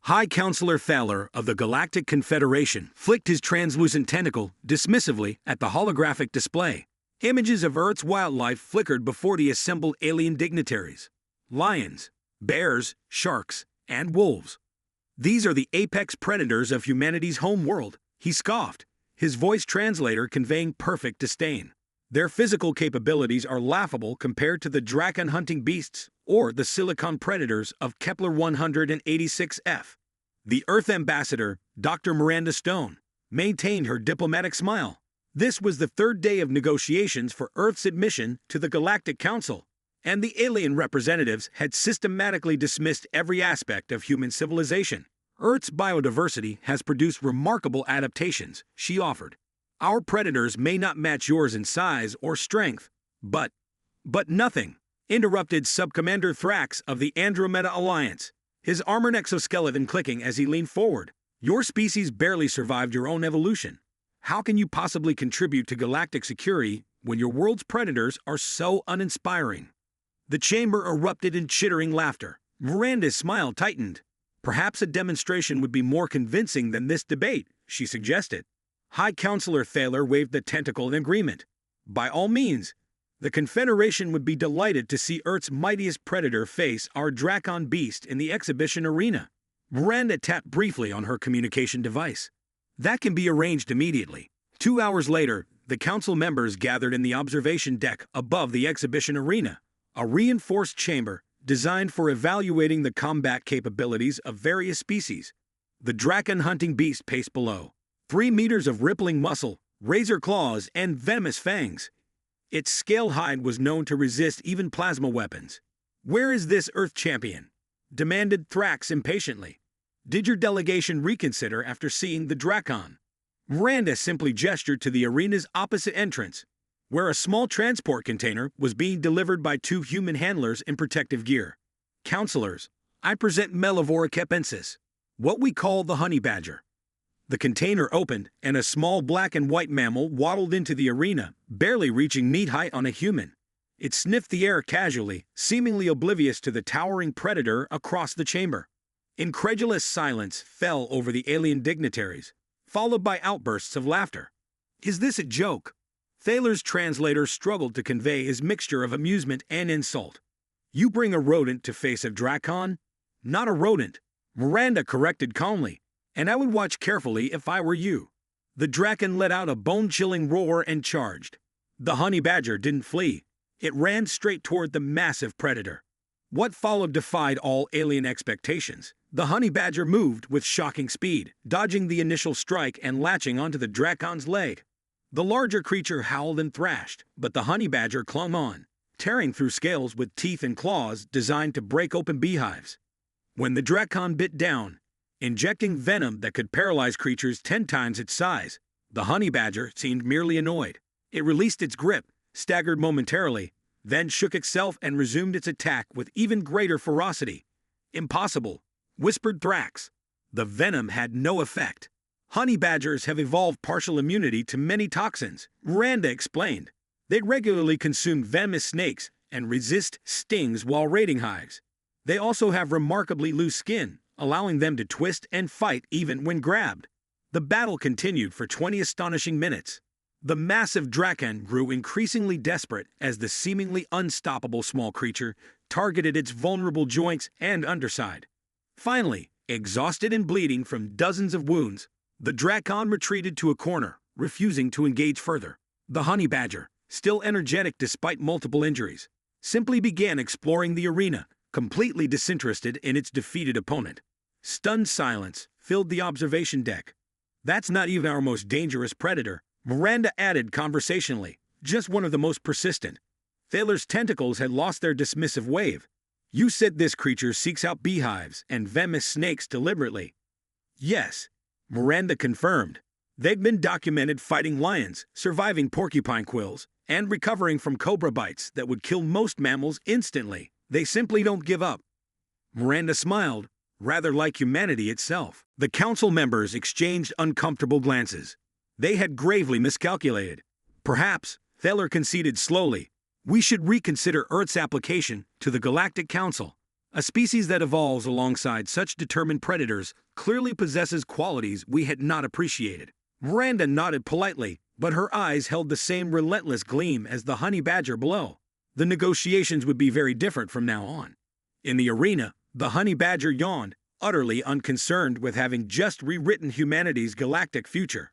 High Counselor Thaler of the Galactic Confederation flicked his translucent tentacle dismissively at the holographic display. Images of Earth's wildlife flickered before the assembled alien dignitaries. Lions, bears, sharks, and wolves. These are the apex predators of humanity's home world, he scoffed, his voice translator conveying perfect disdain. Their physical capabilities are laughable compared to the dragon-hunting beasts or the silicon predators of Kepler 186f. The Earth ambassador, Dr. Miranda Stone, maintained her diplomatic smile. This was the third day of negotiations for Earth's admission to the Galactic Council, and the alien representatives had systematically dismissed every aspect of human civilization. Earth's biodiversity has produced remarkable adaptations, she offered. Our predators may not match yours in size or strength, but nothing, interrupted Subcommander Thrax of the Andromeda Alliance, his armored exoskeleton clicking as he leaned forward. Your species barely survived your own evolution. How can you possibly contribute to galactic security when your world's predators are so uninspiring? The chamber erupted in chittering laughter. Miranda's smile tightened. Perhaps a demonstration would be more convincing than this debate, she suggested. High Counselor Thaler waved the tentacle in agreement. By all means, the Confederation would be delighted to see Earth's mightiest predator face our Drakon beast in the exhibition arena. Miranda tapped briefly on her communication device. That can be arranged immediately. 2 hours later, the council members gathered in the observation deck above the exhibition arena, a reinforced chamber designed for evaluating the combat capabilities of various species. The Drakon-hunting beast paced below. 3 meters of rippling muscle, razor claws, and venomous fangs. Its scaled hide was known to resist even plasma weapons. Where is this Earth champion? Demanded Thrax impatiently. Did your delegation reconsider after seeing the Drakon? Miranda simply gestured to the arena's opposite entrance, where a small transport container was being delivered by 2 human handlers in protective gear. Counselors, I present Melivora capensis, what we call the honey badger. The container opened, and a small black and white mammal waddled into the arena, barely reaching meat height on a human. It sniffed the air casually, seemingly oblivious to the towering predator across the chamber. Incredulous silence fell over the alien dignitaries, followed by outbursts of laughter. Is this a joke? Thaler's translator struggled to convey his mixture of amusement and insult. You bring a rodent to face a Drakon? Not a rodent, Miranda corrected calmly. And I would watch carefully if I were you. The Drakon let out a bone-chilling roar and charged. The honey badger didn't flee. It ran straight toward the massive predator. What followed defied all alien expectations. The honey badger moved with shocking speed, dodging the initial strike and latching onto the Drakon's leg. The larger creature howled and thrashed, but the honey badger clung on, tearing through scales with teeth and claws designed to break open beehives. When the Drakon bit down, injecting venom that could paralyze creatures 10 times its size, the honey badger seemed merely annoyed. It released its grip, staggered momentarily, then shook itself and resumed its attack with even greater ferocity. Impossible, whispered Thrax. The venom had no effect. Honey badgers have evolved partial immunity to many toxins, Miranda explained. They regularly consume venomous snakes and resist stings while raiding hives. They also have remarkably loose skin, allowing them to twist and fight even when grabbed. The battle continued for 20 astonishing minutes. The massive Drakon grew increasingly desperate as the seemingly unstoppable small creature targeted its vulnerable joints and underside. Finally, exhausted and bleeding from dozens of wounds, the Drakon retreated to a corner, refusing to engage further. The honey badger, still energetic despite multiple injuries, simply began exploring the arena, completely disinterested in its defeated opponent. Stunned silence filled the observation deck. That's not even our most dangerous predator, Miranda added conversationally, just one of the most persistent. Thaler's tentacles had lost their dismissive wave. You said this creature seeks out beehives and venomous snakes deliberately. Yes, Miranda confirmed. They've been documented fighting lions, surviving porcupine quills, and recovering from cobra bites that would kill most mammals instantly. They simply don't give up. Miranda smiled, rather like humanity itself. The council members exchanged uncomfortable glances. They had gravely miscalculated. Perhaps, Thaler conceded slowly, we should reconsider Earth's application to the Galactic Council. A species that evolves alongside such determined predators clearly possesses qualities we had not appreciated. Miranda nodded politely, but her eyes held the same relentless gleam as the honey badger below. The negotiations would be very different from now on. In the arena, the honey badger yawned, utterly unconcerned with having just rewritten humanity's galactic future.